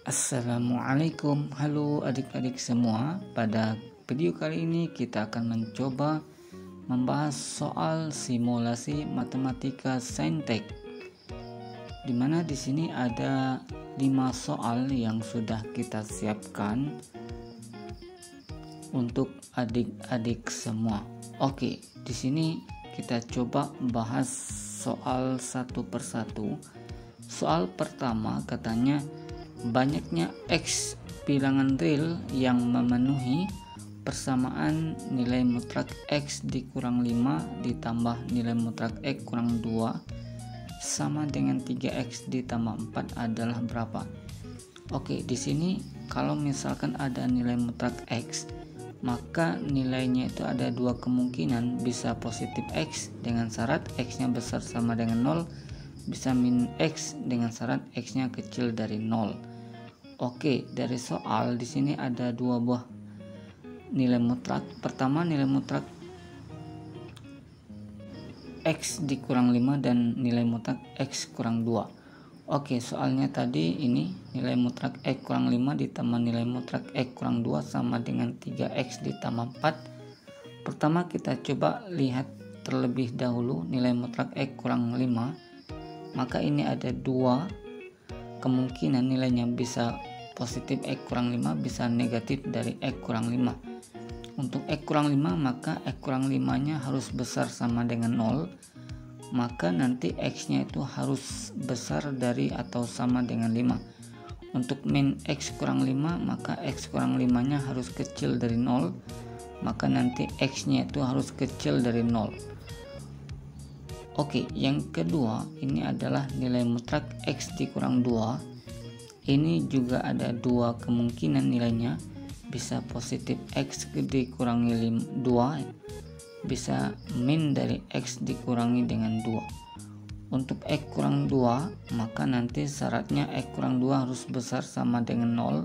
Assalamualaikum, halo adik-adik semua. Pada video kali ini kita akan mencoba membahas soal simulasi matematika saintek, dimana di sini ada 5 soal yang sudah kita siapkan untuk adik-adik semua. Oke, di sini kita coba bahas soal satu persatu. Soal pertama katanya banyaknya X bilangan real yang memenuhi persamaan nilai mutlak X dikurang 5 ditambah nilai mutlak X kurang 2 sama dengan 3X ditambah 4 adalah berapa? Oke, di sini kalau misalkan ada nilai mutlak X, maka nilainya itu ada dua kemungkinan, bisa positif X dengan syarat X-nya besar sama dengan 0, bisa min X dengan syarat X-nya kecil dari 0. Oke, dari soal di sini ada dua buah nilai mutlak. Pertama, nilai mutlak X dikurang 5 dan nilai mutlak X kurang 2. Oke, soalnya tadi ini nilai mutlak X kurang 5 ditambah nilai mutlak X kurang 2 sama dengan 3X ditambah 4. Pertama kita coba lihat terlebih dahulu nilai mutlak X kurang 5. Maka ini ada dua kemungkinan, nilainya bisa positif X kurang 5, bisa negatif dari X kurang 5. Untuk X kurang 5 maka X kurang 5 nya harus besar sama dengan 0, maka nanti X nya itu harus besar dari atau sama dengan 5. Untuk min X kurang 5 maka X kurang 5 nya harus kecil dari 0, maka nanti X nya itu harus kecil dari 0. Oke, yang kedua ini adalah nilai mutlak X dikurang 2. Ini juga ada dua kemungkinan, nilainya bisa positif X dikurangi 2, bisa min dari X dikurangi dengan 2. Untuk X kurang 2 maka nanti syaratnya X kurang 2 harus besar sama dengan 0,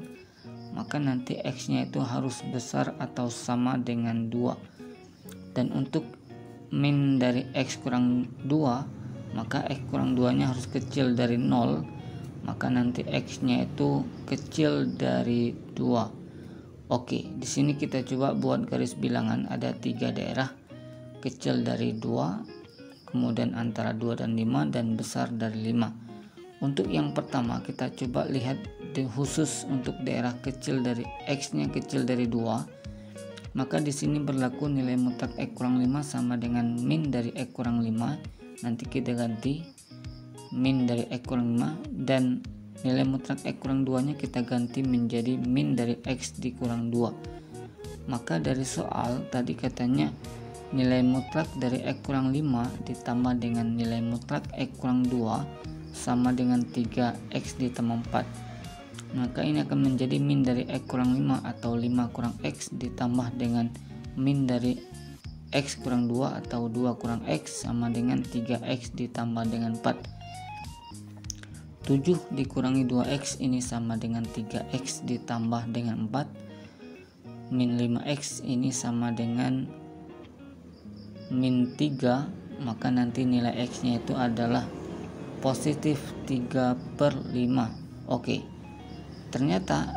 maka nanti X nya itu harus besar atau sama dengan 2. Dan untuk min dari X kurang 2 maka X kurang 2 nya harus kecil dari 0, maka nanti X nya itu kecil dari 2. Oke, di sini kita coba buat garis bilangan. Ada 3 daerah, kecil dari 2, kemudian antara 2 dan 5, dan besar dari 5. Untuk yang pertama kita coba lihat khusus untuk daerah kecil dari X nya kecil dari 2, maka di sini berlaku nilai mutlak X kurang 5 sama dengan min dari X kurang 5. Nanti kita ganti min dari X kurang 5, dan nilai mutlak X kurang 2 nya kita ganti menjadi min dari X dikurang 2. Maka dari soal tadi katanya nilai mutlak dari X kurang 5 ditambah dengan nilai mutlak X kurang 2 sama dengan 3X ditambah 4. Maka ini akan menjadi min dari X kurang 5 atau 5 kurang X ditambah dengan min dari X kurang 2 atau 2 kurang X sama dengan 3X ditambah dengan 4. 7 dikurangi 2X ini sama dengan 3X ditambah dengan 4. Min 5X ini sama dengan min 3, maka nanti nilai X nya itu adalah positif 3/5. Oke, ternyata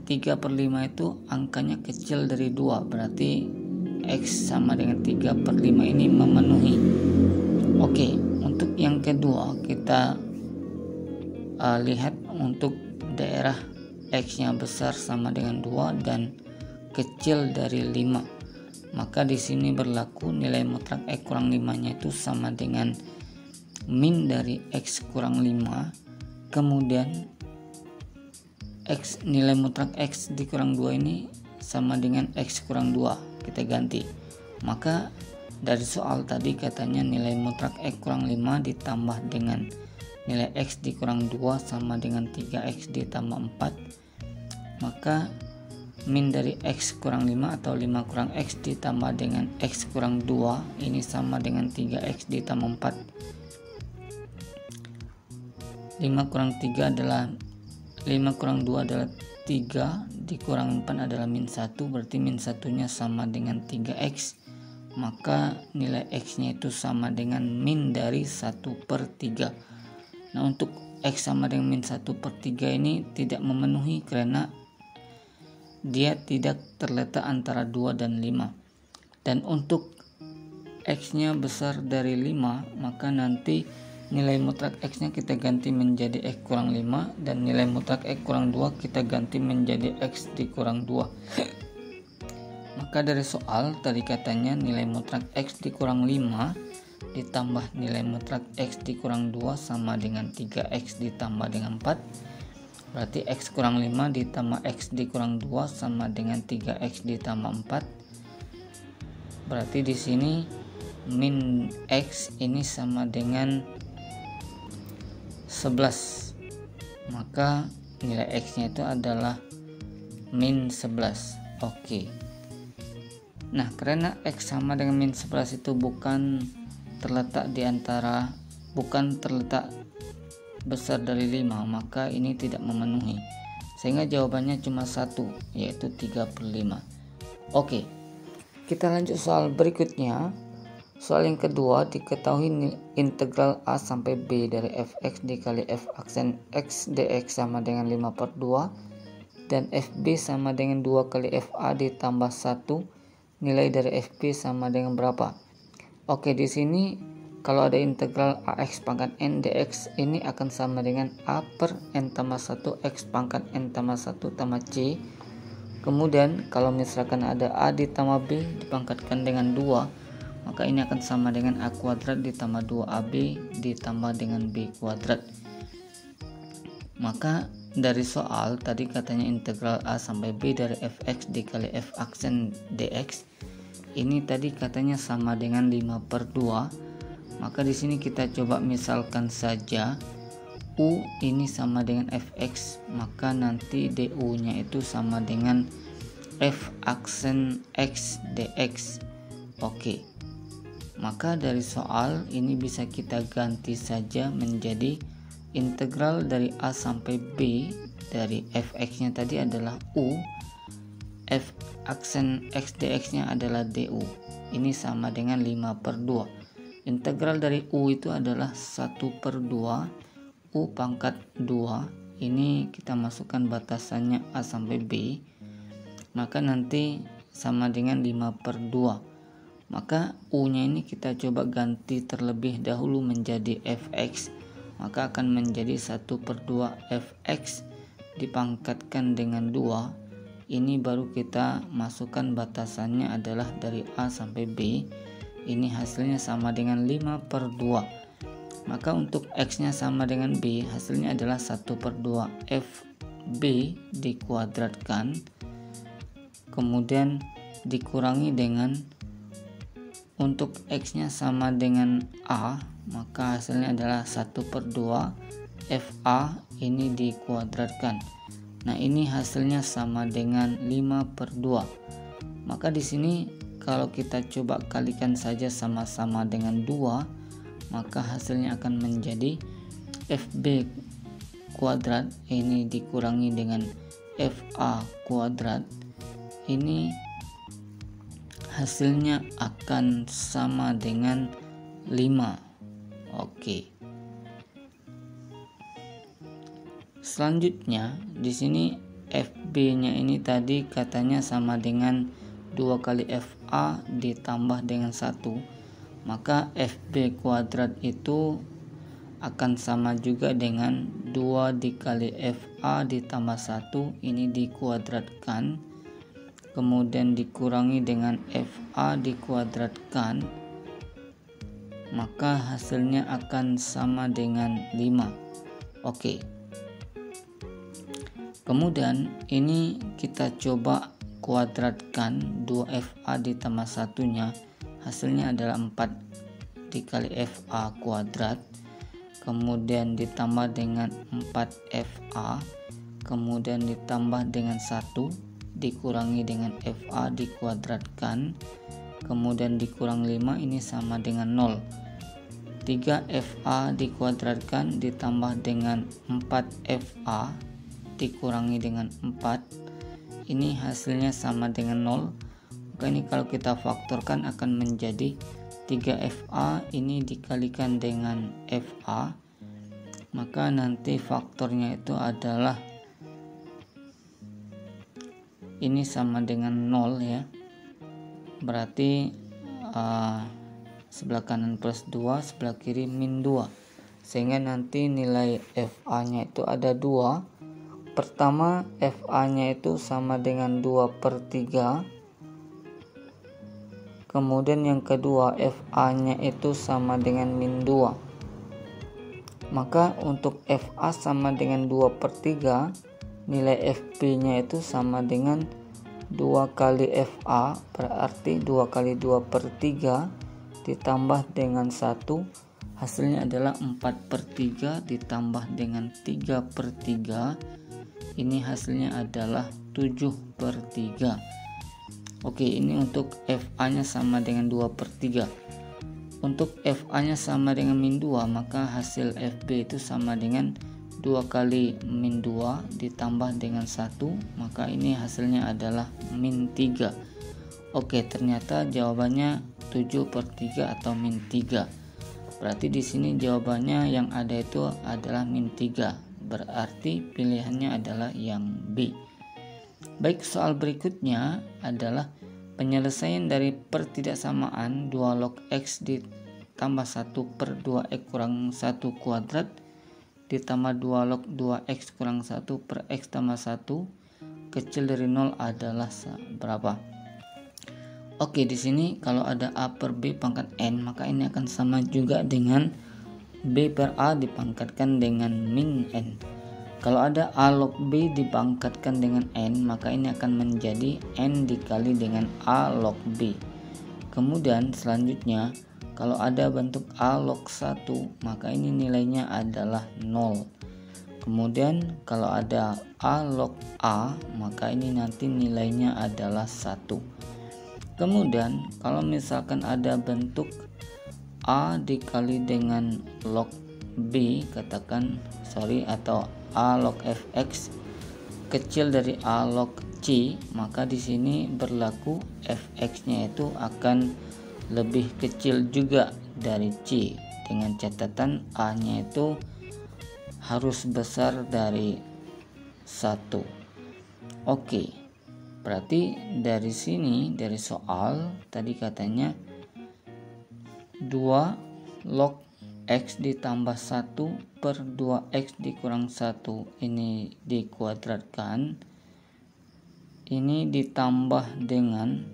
3/5 itu angkanya kecil dari 2, berarti X sama dengan 3/5 ini memenuhi. Oke, untuk yang kedua kita lihat untuk daerah X nya besar sama dengan 2 dan kecil dari 5, maka di sini berlaku nilai mutlak X kurang 5 nya itu sama dengan min dari X kurang 5, kemudian X nilai mutlak X dikurang 2 ini sama dengan X kurang 2, kita ganti. Maka dari soal tadi katanya nilai mutlak X kurang 5 ditambah dengan nilai X dikurang 2 sama dengan 3X ditambah 4, maka min dari X kurang 5 atau 5 kurang X ditambah dengan X kurang 2 ini sama dengan 3X ditambah 4. 5 kurang 3 adalah 5 kurang 2 adalah 3, dikurang 4 adalah min 1, berarti min 1 nya sama dengan 3X, maka nilai X nya itu sama dengan min dari 1/3. Nah, untuk X sama dengan min 1/3 ini tidak memenuhi karena dia tidak terletak antara 2 dan 5. Dan untuk X nya besar dari 5, maka nanti nilai mutlak X nya kita ganti menjadi X kurang 5, dan nilai mutlak X kurang 2 kita ganti menjadi X dikurang 2. Maka dari soal tadi katanya nilai mutlak X dikurang 5 ditambah nilai mutlak X dikurang 2 sama dengan 3X ditambah dengan 4. Berarti X kurang 5 ditambah X dikurang 2 sama dengan 3X ditambah 4. Berarti di sini min X ini sama dengan 11. Maka nilai X nya itu adalah min 11. Oke. Nah, karena X sama dengan min 11 itu bukan terletak besar dari 5, maka ini tidak memenuhi, sehingga jawabannya cuma 1, yaitu 3/5. Oke, kita lanjut soal berikutnya. Soal yang kedua, diketahui integral A sampai B dari fx dikali f aksen x dx sama dengan 5/2 dan fb sama dengan 2 kali fa ditambah 1. Nilai dari fb sama dengan berapa? Oke, di sini kalau ada integral ax pangkat n dx, ini akan sama dengan a per n tambah 1 x pangkat n tambah 1 tambah c. Kemudian kalau misalkan ada a ditambah b dipangkatkan dengan 2, maka ini akan sama dengan a kuadrat ditambah 2ab ditambah dengan b kuadrat. Maka dari soal tadi katanya integral a sampai b dari fx dikali f aksen dx, ini tadi katanya sama dengan 5/2. Maka di sini kita coba misalkan saja u ini sama dengan fx, maka nanti du nya itu sama dengan f aksen x dx. Oke. Maka dari soal ini bisa kita ganti saja menjadi integral dari a sampai b dari fx nya tadi adalah u, f aksen x dx nya adalah du. Ini sama dengan 5/2. Integral dari u itu adalah 1/2 u pangkat 2. Ini kita masukkan batasannya a sampai b, maka nanti sama dengan 5/2. Maka u nya ini kita coba ganti terlebih dahulu menjadi fx, maka akan menjadi 1/2 fx dipangkatkan dengan 2. Ini baru kita masukkan batasannya adalah dari A sampai B. Ini hasilnya sama dengan 5/2. Maka untuk X nya sama dengan B, hasilnya adalah 1/2 FB dikuadratkan, kemudian dikurangi dengan, untuk X nya sama dengan A, maka hasilnya adalah 1/2 FA ini dikuadratkan. Nah, ini hasilnya sama dengan 5/2. Maka di sini kalau kita coba kalikan saja sama-sama dengan 2, maka hasilnya akan menjadi FB kuadrat ini dikurangi dengan FA kuadrat. Ini hasilnya akan sama dengan 5. Oke. Selanjutnya di sini FB-nya ini tadi katanya sama dengan 2 kali FA ditambah dengan 1. Maka FB kuadrat itu akan sama juga dengan 2 dikali FA ditambah 1, ini dikuadratkan, kemudian dikurangi dengan FA dikuadratkan, maka hasilnya akan sama dengan 5. Oke. Kemudian ini kita coba kuadratkan 2FA ditambah 1-nya, hasilnya adalah 4 dikali FA kuadrat, kemudian ditambah dengan 4FA, kemudian ditambah dengan 1, dikurangi dengan FA dikuadratkan, kemudian dikurang 5, ini sama dengan 0. 3FA dikuadratkan ditambah dengan 4FA dikurangi dengan 4, ini hasilnya sama dengan 0. Maka ini kalau kita faktorkan akan menjadi 3FA ini dikalikan dengan FA, maka nanti faktornya itu adalah ini sama dengan 0 ya, berarti sebelah kanan plus 2, sebelah kiri min 2, sehingga nanti nilai FA nya itu ada 2. Pertama, FA nya itu sama dengan 2/3, kemudian yang kedua FA nya itu sama dengan min 2. Maka untuk FA sama dengan 2/3, nilai FB nya itu sama dengan 2 kali FA, berarti 2 kali 2/3 ditambah dengan 1, hasilnya adalah 4/3 ditambah dengan 3/3, ini hasilnya adalah 7/3. Oke, ini untuk FA nya sama dengan 2/3. Untuk FA nya sama dengan min 2, maka hasil FB itu sama dengan 2 kali min 2 ditambah dengan 1, maka ini hasilnya adalah min 3. Oke, ternyata jawabannya 7/3 atau min 3. Berarti di sini jawabannya yang ada itu adalah min 3. Berarti pilihannya adalah yang B. Baik, soal berikutnya adalah penyelesaian dari pertidaksamaan 2 log x ditambah 1/2x kurang 1 kuadrat ditambah 2 log 2x kurang 1 per x tambah 1 kecil dari 0 adalah berapa? Oke, di sini kalau ada a per b pangkat n, maka ini akan sama juga dengan b per a dipangkatkan dengan min n. Kalau ada a log b dipangkatkan dengan n, maka ini akan menjadi n dikali dengan a log b. Kemudian selanjutnya, kalau ada bentuk a log 1, maka ini nilainya adalah 0. Kemudian kalau ada a log a, maka ini nanti nilainya adalah 1. Kemudian kalau misalkan ada bentuk a dikali dengan log b, atau a log fx kecil dari a log c, maka di sini berlaku fx-nya itu akan lebih kecil juga dari c, dengan catatan a-nya itu harus besar dari 1. Oke, berarti dari sini, dari soal tadi katanya 2 log x ditambah 1/2x dikurang 1 ini dikuadratkan, ini ditambah dengan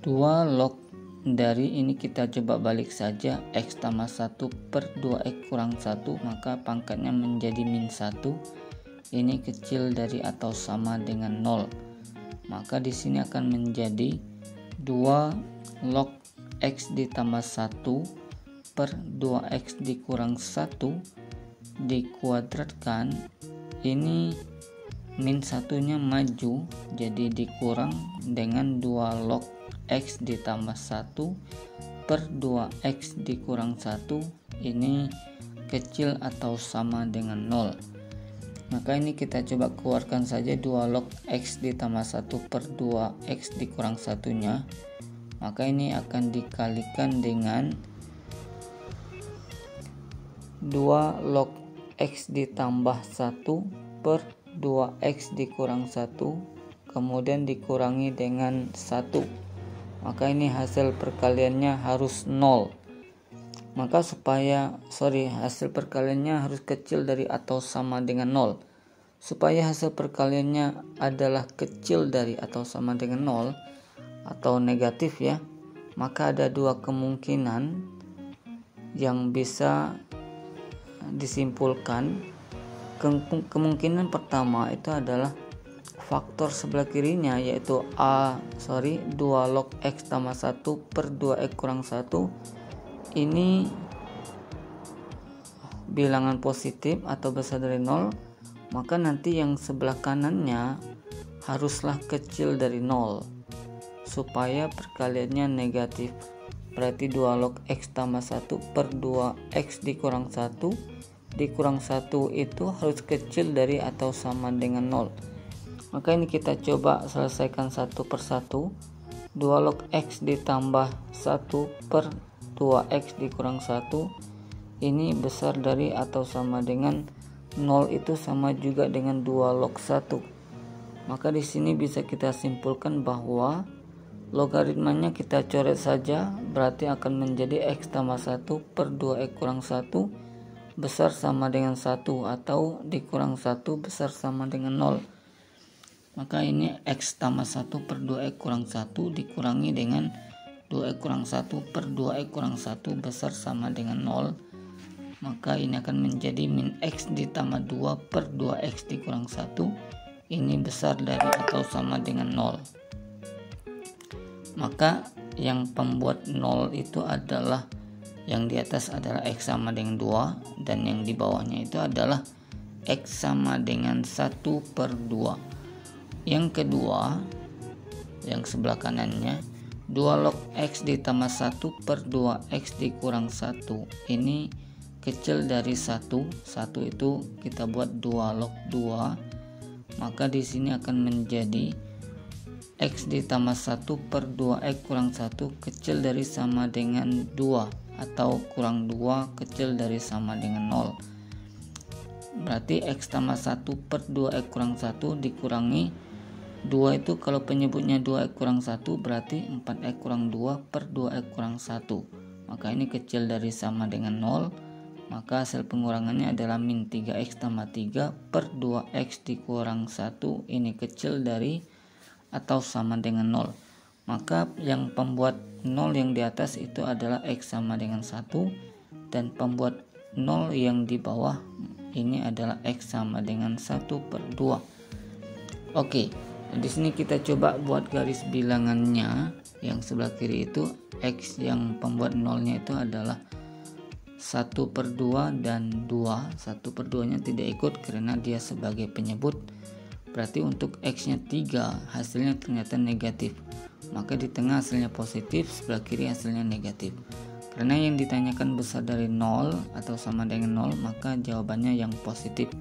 2 log dari ini, kita coba balik saja, x tambah 1/2x kurang 1, maka pangkatnya menjadi min 1, ini kecil dari atau sama dengan 0. Maka di sini akan menjadi 2 log x ditambah 1/2x dikurang 1 dikuadratkan, ini min 1-nya maju jadi dikurang dengan 2 log x ditambah 1/2x dikurang 1, ini kecil atau sama dengan 0. Maka ini kita coba keluarkan saja 2 log x ditambah 1/2x dikurang 1-nya, maka ini akan dikalikan dengan 2 log x ditambah 1/2x dikurang 1 kemudian dikurangi dengan 1, maka ini hasil perkaliannya harus 0. Maka hasil perkaliannya harus kecil dari atau sama dengan 0. Supaya hasil perkaliannya adalah kecil dari atau sama dengan 0 atau negatif ya, maka ada 2 kemungkinan yang bisa disimpulkan. Kemungkinan pertama itu adalah faktor sebelah kirinya, yaitu 2 log x tambah 1/2x kurang 1 ini bilangan positif atau besar dari 0, maka nanti yang sebelah kanannya haruslah kecil dari 0 supaya perkaliannya negatif. Berarti 2 log x tambah 1/2x dikurang 1 dikurang 1 itu harus kecil dari atau sama dengan 0. Maka ini kita coba selesaikan satu persatu. 2 log x ditambah 1/2 2x dikurang 1 ini besar dari atau sama dengan 0 itu sama juga dengan 2 log 1. Maka di sini bisa kita simpulkan bahwa logaritmanya kita coret saja, berarti akan menjadi x tambah 1 per 2x kurang 1 besar sama dengan 1 atau dikurang 1 besar sama dengan 0. Maka ini x tambah 1 per 2x kurang 1 dikurangi dengan 2x kurang 1 per 2x kurang 1 besar sama dengan 0. Maka ini akan menjadi min x ditambah 2 per 2x dikurang 1 ini besar dari atau sama dengan 0. Maka yang pembuat 0 itu adalah yang di atas adalah x sama dengan 2 dan yang di bawahnya itu adalah x sama dengan 1 per 2. Yang kedua, yang sebelah kanannya 2 log x ditambah 1 per 2x dikurang 1 ini kecil dari 1 itu kita buat 2 log 2, maka di sini akan menjadi x ditambah 1 per 2x kurang 1 kecil dari sama dengan 2 atau kurang 2 kecil dari sama dengan 0. Berarti x tambah 1 per 2x kurang 1 dikurangi 2 itu kalau penyebutnya 2x kurang 1 berarti 4x kurang 2 per 2x kurang 1. Maka ini kecil dari sama dengan 0. Maka hasil pengurangannya adalah min 3x tambah 3 per 2x dikurang 1 ini kecil dari atau sama dengan 0. Maka yang pembuat 0 yang di atas itu adalah x sama dengan 1 dan pembuat 0 yang di bawah ini adalah x sama dengan 1 per 2. Oke, di sini kita coba buat garis bilangannya. Yang sebelah kiri itu x yang pembuat 0-nya itu adalah 1 per 2 dan 2. 1 per 2 nya tidak ikut karena dia sebagai penyebut. Berarti untuk x nya 3 hasilnya ternyata negatif. Maka di tengah hasilnya positif, sebelah kiri hasilnya negatif. Karena yang ditanyakan besar dari 0 atau sama dengan 0, maka jawabannya yang positif.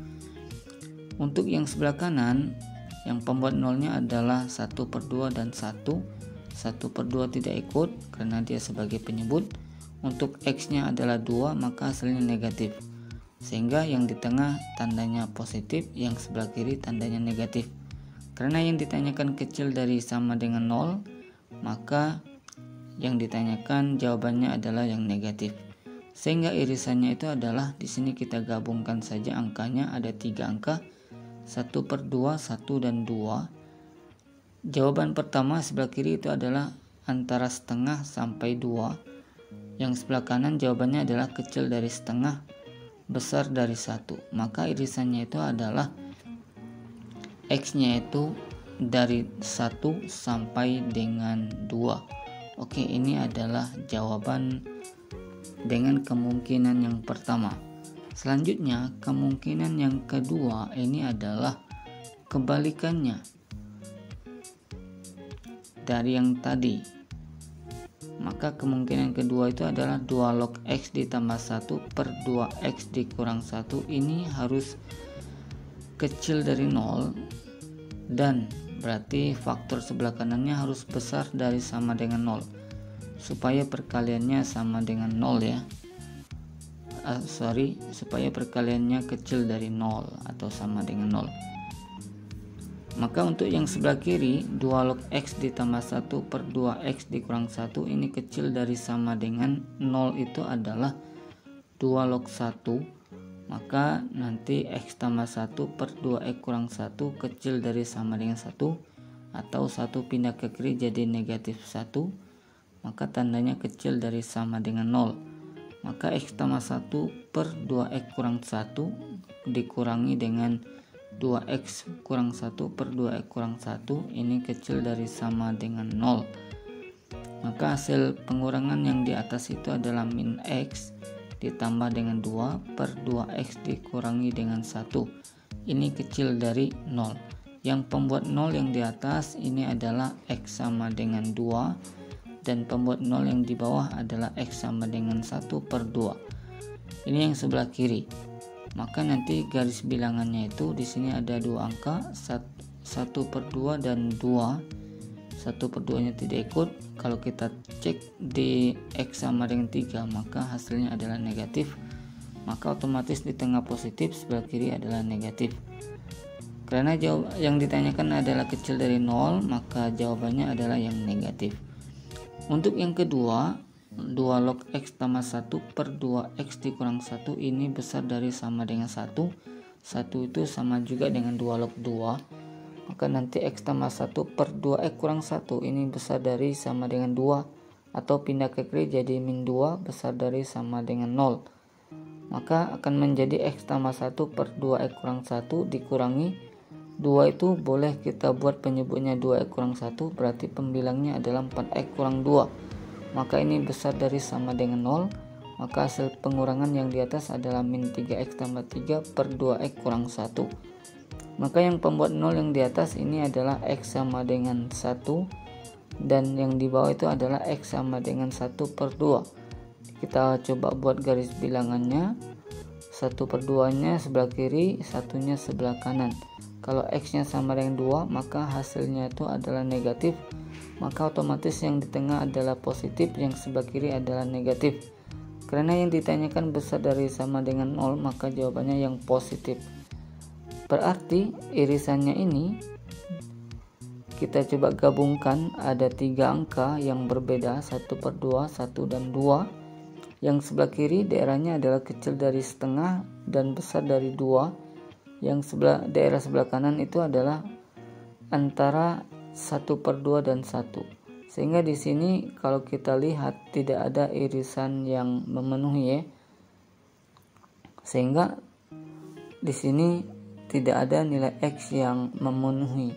Untuk yang sebelah kanan, yang pembuat 0-nya adalah 1 per 2 dan 1. 1 per 2 tidak ikut karena dia sebagai penyebut. Untuk x nya adalah 2, maka hasilnya negatif. Sehingga yang di tengah tandanya positif, yang sebelah kiri tandanya negatif. Karena yang ditanyakan kecil dari sama dengan 0, maka yang ditanyakan jawabannya adalah yang negatif. Sehingga irisannya itu adalah di sini kita gabungkan saja angkanya, ada 3 angka, 1 per 2, 1 dan 2. Jawaban pertama sebelah kiri itu adalah antara setengah sampai 2. Yang sebelah kanan jawabannya adalah kecil dari setengah, besar dari 1. Maka irisannya itu adalah x nya itu dari 1 sampai dengan 2. Oke, ini adalah jawaban dengan kemungkinan yang pertama. Selanjutnya kemungkinan yang kedua ini adalah kebalikannya dari yang tadi. Maka kemungkinan kedua itu adalah 2 log x ditambah 1 per 2x dikurang 1 ini harus kecil dari 0 dan berarti faktor sebelah kanannya harus besar dari sama dengan 0 supaya perkaliannya sama dengan 0 ya. Supaya perkaliannya kecil dari 0 atau sama dengan 0. Maka untuk yang sebelah kiri 2 log x ditambah 1 per 2x dikurang 1 ini kecil dari sama dengan 0 itu adalah 2 log 1. Maka nanti x tambah 1 per 2x kurang 1 kecil dari sama dengan 1 atau 1 pindah ke kiri jadi negatif 1. Maka tandanya kecil dari sama dengan 0. Maka x tambah 1 per 2x kurang 1 dikurangi dengan 2x kurang 1 per 2x kurang 1 ini kecil dari sama dengan 0. Maka hasil pengurangan yang di atas itu adalah min x ditambah dengan 2 per 2x dikurangi dengan 1. Ini kecil dari 0. Yang pembuat 0 yang di atas ini adalah x sama dengan 2 dan pembuat 0 yang di bawah adalah x sama dengan 1 per 2. Ini yang sebelah kiri. Maka nanti garis bilangannya itu di sini ada 2 angka 1 per 2 dan 2. 1 per 2 nya tidak ikut kalau kita cek di X sama dengan 3 maka hasilnya adalah negatif, maka otomatis di tengah positif, sebelah kiri adalah negatif. Karena yang ditanyakan adalah kecil dari 0, maka jawabannya adalah yang negatif. Untuk yang kedua, 2 log X tambah 1 per 2X dikurang 1 ini besar dari sama dengan 1. 1 itu sama juga dengan 2 log 2. Maka nanti X tambah 1 per 2X kurang 1 ini besar dari sama dengan 2. Atau pindah ke kiri jadi min 2 besar dari sama dengan 0. Maka akan menjadi X tambah 1 per 2X kurang 1 dikurangi 2 itu boleh kita buat penyebutnya 2X kurang 1, berarti pembilangnya adalah 4X kurang 2. Maka ini besar dari sama dengan 0. Maka hasil pengurangan yang di atas adalah min 3X tambah 3 per 2X kurang 1. Maka yang pembuat 0 yang di atas ini adalah X sama dengan 1. Dan yang di bawah itu adalah X sama dengan 1 per 2. Kita coba buat garis bilangannya. 1 per 2 nya sebelah kiri, satunya sebelah kanan. Kalau X nya sama dengan 2 maka hasilnya itu adalah negatif. Maka otomatis yang di tengah adalah positif, yang sebelah kiri adalah negatif. Karena yang ditanyakan besar dari sama dengan 0 maka jawabannya yang positif. Berarti irisannya ini kita coba gabungkan, ada 3 angka yang berbeda, 1 per 2, 1 dan 2. Yang sebelah kiri daerahnya adalah kecil dari setengah dan besar dari 2. Yang daerah sebelah kanan itu adalah antara 1 per 2 dan 1. Sehingga di sini kalau kita lihat tidak ada irisan yang memenuhi ya. Sehingga di sini tidak ada nilai X yang memenuhi.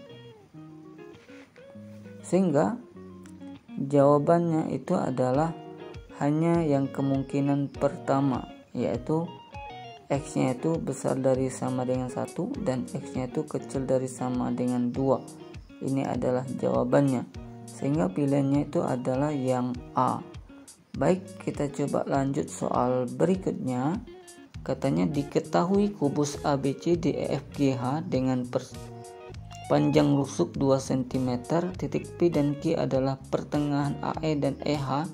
Sehingga jawabannya itu adalah hanya yang kemungkinan pertama, yaitu X nya itu besar dari sama dengan 1 dan X nya itu kecil dari sama dengan 2. Ini adalah jawabannya. Sehingga pilihannya itu adalah yang A. Baik, kita coba lanjut soal berikutnya. Katanya diketahui kubus ABCDEFGH dengan panjang rusuk 2 cm, titik P dan Q adalah pertengahan AE dan EH.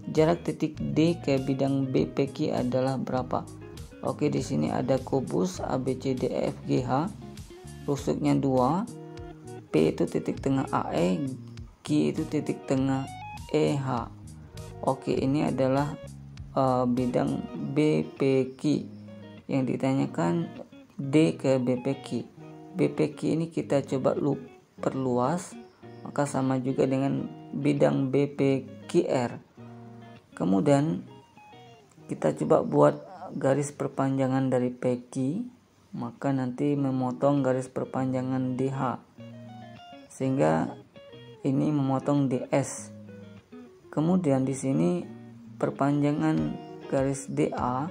Jarak titik D ke bidang BPQ adalah berapa? Oke, di sini ada kubus ABCDEFGH, rusuknya 2, P itu titik tengah AE, Q itu titik tengah EH. Oke, ini adalah bidang BPQ. Yang ditanyakan D ke BPQ. BPQ ini kita coba perluas, maka sama juga dengan bidang BPQR. Kemudian kita coba buat garis perpanjangan dari PQ, maka nanti memotong garis perpanjangan DH, sehingga ini memotong DS. Kemudian di sini perpanjangan garis DA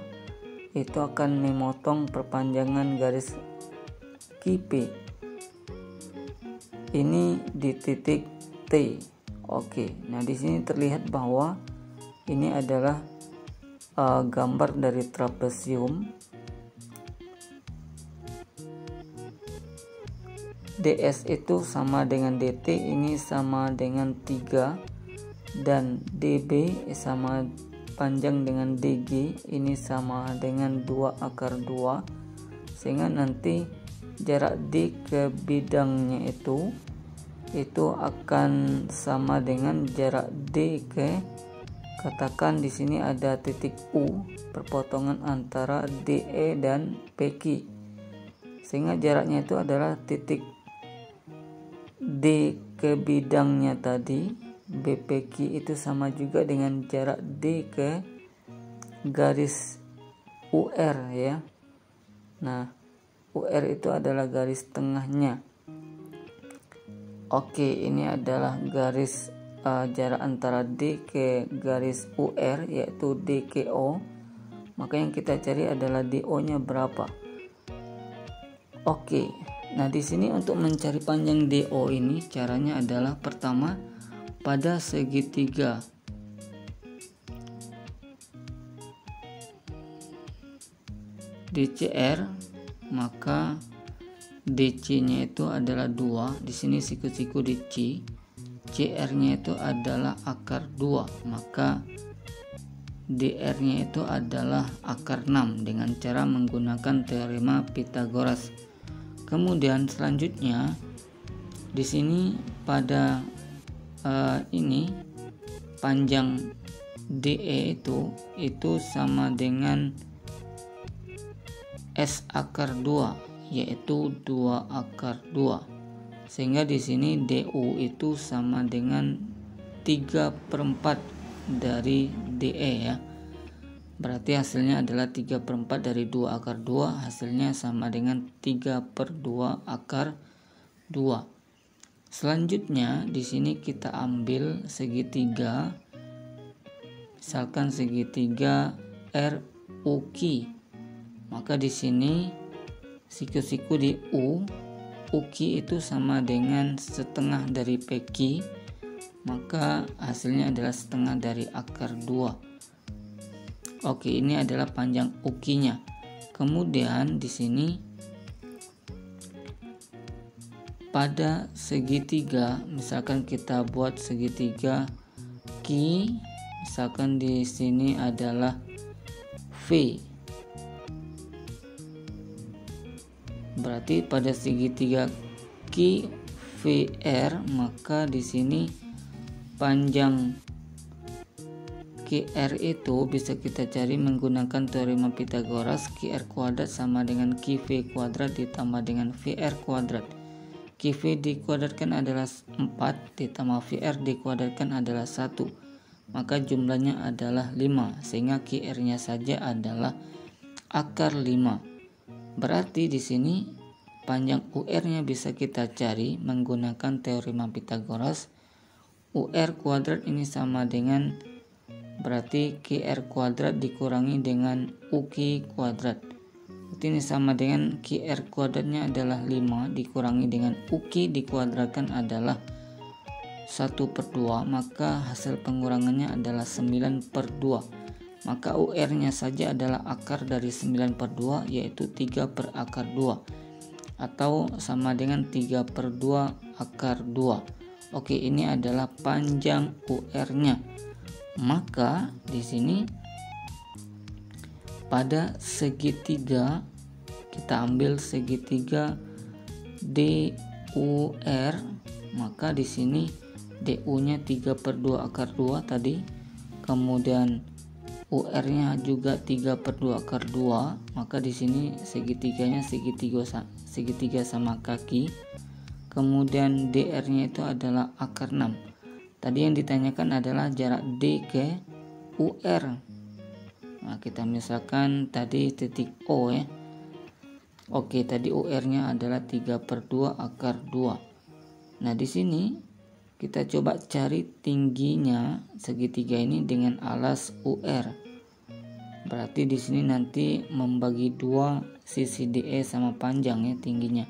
itu akan memotong perpanjangan garis QP. Ini di titik T. Oke, nah di sini terlihat bahwa ini adalah gambar dari trapesium. DS itu sama dengan DT, ini sama dengan 3, dan DB sama panjang dengan DG, ini sama dengan 2 akar 2. Sehingga nanti jarak D ke bidangnya itu akan sama dengan jarak D ke, katakan di sini ada titik U, perpotongan antara DE dan PQ. Sehingga jaraknya itu adalah titik D ke bidangnya tadi, BPQ itu sama juga dengan jarak D ke garis UR ya. Nah, UR itu adalah garis tengahnya. Oke, ini adalah garis jarak antara D ke garis UR, yaitu D ke O. Maka yang kita cari adalah DO nya berapa. Oke, nah di sini untuk mencari panjang DO ini caranya adalah pertama pada segitiga DCR, maka DC nya itu adalah 2. Di sini siku-siku DC. C CR-nya itu adalah akar 2, maka DR-nya itu adalah akar 6 dengan cara menggunakan teorema Pythagoras. Kemudian selanjutnya di sini pada ini panjang DE itu sama dengan S akar 2, yaitu 2 akar 2. Sehingga di sini DU itu sama dengan 3/4 dari DE ya. Berarti hasilnya adalah 3/4 dari 2 akar 2, hasilnya sama dengan 3/2 akar 2. Selanjutnya di sini kita ambil segitiga, misalkan segitiga RUQ. Maka di sini siku-siku di UQ itu sama dengan setengah dari PQ, maka hasilnya adalah setengah dari akar 2. Oke, ini adalah panjang UQ-nya. Kemudian di sini pada segitiga, misalkan kita buat segitiga Q, misalkan di sini adalah V. Berarti pada segitiga QVR, maka di sini panjang QR itu bisa kita cari menggunakan teorema Pythagoras. QR kuadrat sama dengan QV kuadrat ditambah dengan VR kuadrat. QV dikuadratkan adalah 4 ditambah VR dikuadratkan adalah 1, maka jumlahnya adalah 5, sehingga QR-nya saja adalah akar 5. Berarti di sini panjang UR-nya bisa kita cari menggunakan teorema Pythagoras. UR kuadrat ini sama dengan, berarti QR kuadrat dikurangi dengan UQ kuadrat. Berarti ini sama dengan QR kuadratnya adalah 5 dikurangi dengan UQ dikuadratkan adalah 1/2, maka hasil pengurangannya adalah 9/2. Maka UR-nya saja adalah akar dari 9/2, yaitu 3 akar 2, atau sama dengan 3/2 akar 2. Oke, ini adalah panjang UR-nya. Maka di sini pada segitiga, kita ambil segitiga DUR, maka di sini DU-nya 3/2 akar 2 tadi, kemudian UR-nya juga 3/2 akar 2, maka di sini segitiganya segitiga sama kaki. Kemudian DR-nya itu adalah akar 6. Tadi yang ditanyakan adalah jarak D ke UR. Nah, kita misalkan tadi titik O ya. Oke, tadi UR-nya adalah 3/2 akar 2. Nah, di sini kita coba cari tingginya segitiga ini dengan alas UR. Berarti di sini nanti membagi 2 sisi DE sama panjang ya tingginya.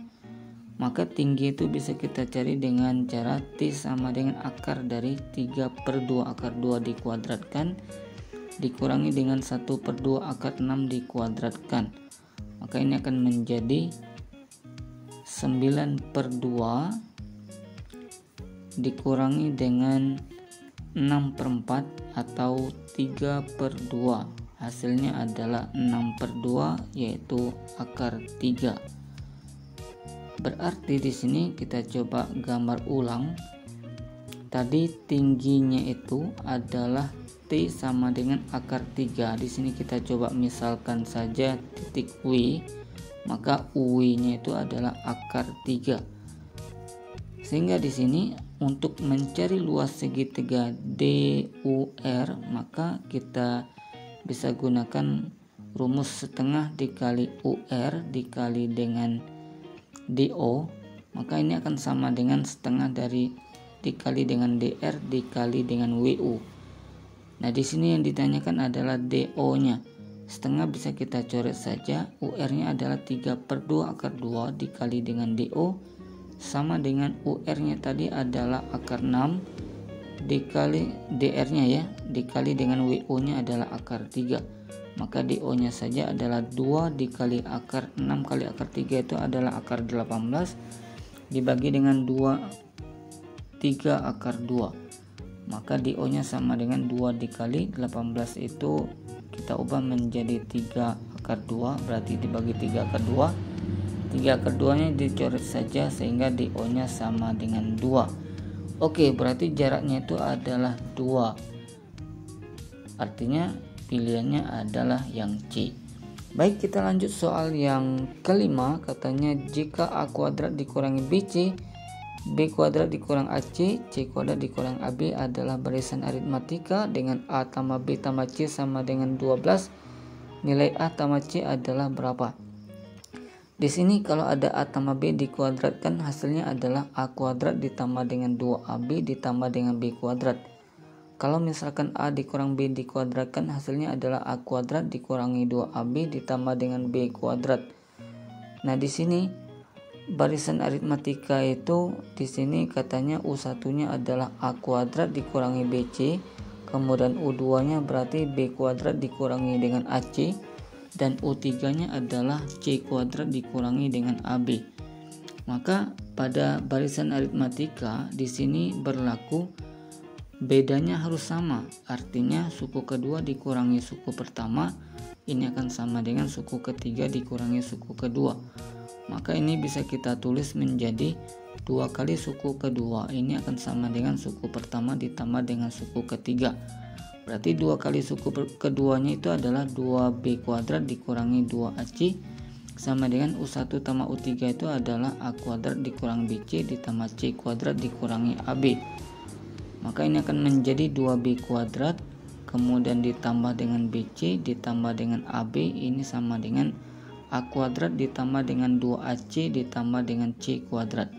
Maka tinggi itu bisa kita cari dengan cara T sama dengan akar dari 3/2 akar 2 dikuadratkan dikurangi dengan 1/2 akar 6 dikuadratkan. Maka ini akan menjadi 9/2 dikurangi dengan 6/4 atau 3/2. Hasilnya adalah 6/2, yaitu akar 3. Berarti di sini kita coba gambar ulang. Tadi tingginya itu adalah T sama dengan akar 3. Di sini kita coba misalkan saja titik W, maka W-nya itu adalah akar 3. Sehingga di sini untuk mencari luas segitiga DUR, maka kita bisa gunakan rumus setengah dikali UR dikali dengan DO, maka ini akan sama dengan setengah dari dikali dengan DR dikali dengan WU. Nah, di sini yang ditanyakan adalah DO-nya. Setengah bisa kita coret saja. UR-nya adalah 3/2 akar 2 dikali dengan DO sama dengan UR-nya tadi adalah akar 6 dikali DR-nya ya, dikali dengan WO-nya adalah akar 3. Maka DO-nya saja adalah 2 dikali akar 6 kali akar 3 itu adalah akar 18 dibagi dengan 2 3 akar 2. Maka DO nya sama dengan 2 dikali 18 itu kita ubah menjadi 3 akar 2, berarti dibagi 3 akar 2. 3 akar 2 nya dicoret saja sehingga DO nya sama dengan 2. Oke, berarti jaraknya itu adalah 2. Artinya pilihannya adalah yang C. Baik, kita lanjut soal yang kelima. Katanya jika A kuadrat dikurangi BC, B kuadrat dikurang AC, C kuadrat dikurang AB adalah barisan aritmatika dengan A tambah B tambah C sama dengan 12, nilai A tambah C adalah berapa? Di sini kalau ada A tambah B dikuadratkan, hasilnya adalah A kuadrat ditambah dengan 2AB ditambah dengan B kuadrat. Kalau misalkan A dikurang B dikuadratkan, hasilnya adalah A kuadrat dikurangi 2AB ditambah dengan B kuadrat. Nah, di sini barisan aritmatika itu di sini katanya U1-nya adalah A kuadrat dikurangi BC, kemudian U2-nya berarti B kuadrat dikurangi dengan AC, dan U3-nya adalah C kuadrat dikurangi dengan AB. Maka pada barisan aritmatika di sini berlaku bedanya harus sama, artinya suku kedua dikurangi suku pertama ini akan sama dengan suku ketiga dikurangi suku kedua. Maka ini bisa kita tulis menjadi 2 kali suku kedua ini akan sama dengan suku pertama ditambah dengan suku ketiga. Berarti 2 kali suku keduanya itu adalah 2B kuadrat dikurangi 2AC sama dengan U1 tambah U3 itu adalah A kuadrat dikurang BC ditambah C kuadrat dikurangi AB. Maka ini akan menjadi 2B kuadrat kemudian ditambah dengan BC ditambah dengan AB ini sama dengan A kuadrat ditambah dengan 2AC ditambah dengan C kuadrat.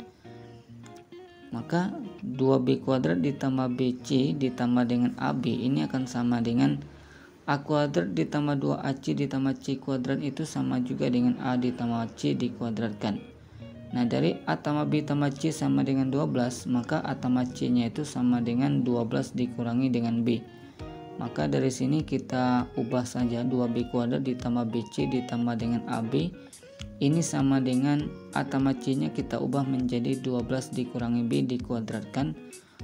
Maka 2B kuadrat ditambah BC ditambah dengan AB ini akan sama dengan A kuadrat ditambah 2AC ditambah C kuadrat itu sama juga dengan A ditambah C dikuadratkan. Nah, dari A tambah B tambah C sama dengan 12, maka A tambah C nya itu sama dengan 12 dikurangi dengan B. Maka dari sini kita ubah saja 2B kuadrat ditambah BC ditambah dengan AB ini sama dengan A tambah C nya kita ubah menjadi 12 dikurangi B dikuadratkan,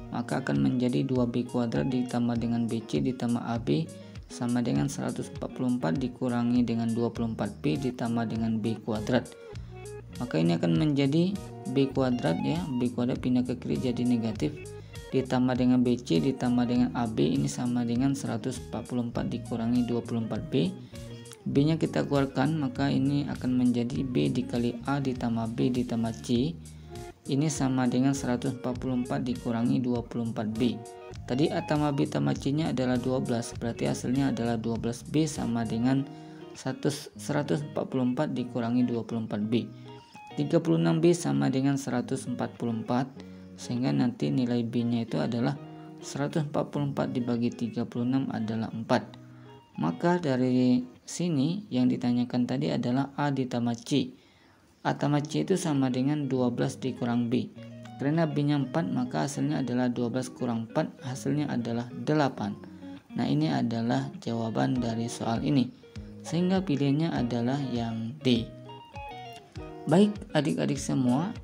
maka akan menjadi 2B kuadrat ditambah dengan BC ditambah AB sama dengan 144 dikurangi dengan 24B ditambah dengan B kuadrat. Maka ini akan menjadi B kuadrat ya, B kuadrat pindah ke kiri jadi negatif ditambah dengan BC ditambah dengan AB ini sama dengan 144 dikurangi 24B. B nya kita keluarkan, maka ini akan menjadi B dikali A ditambah B ditambah C ini sama dengan 144 dikurangi 24B. Tadi A tambah B tambah C nya adalah 12, berarti hasilnya adalah 12B sama dengan 144 dikurangi 24B. 36B sama dengan 144 sehingga nanti nilai B nya itu adalah 144 dibagi 36 adalah 4. Maka dari sini yang ditanyakan tadi adalah A ditambah C. A tambah C itu sama dengan 12 dikurang B. Karena B nya 4 maka hasilnya adalah 12 kurang 4 hasilnya adalah 8. Nah, ini adalah jawaban dari soal ini sehingga pilihannya adalah yang D. Baik adik-adik semua,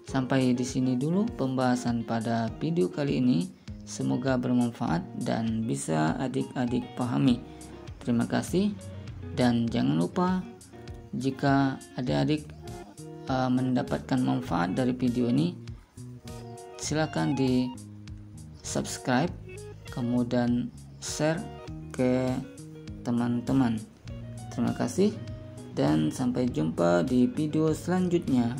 sampai di sini dulu pembahasan pada video kali ini. Semoga bermanfaat dan bisa adik-adik pahami. Terima kasih dan jangan lupa jika adik-adik mendapatkan manfaat dari video ini, silakan di subscribe kemudian share ke teman-teman. Terima kasih dan sampai jumpa di video selanjutnya.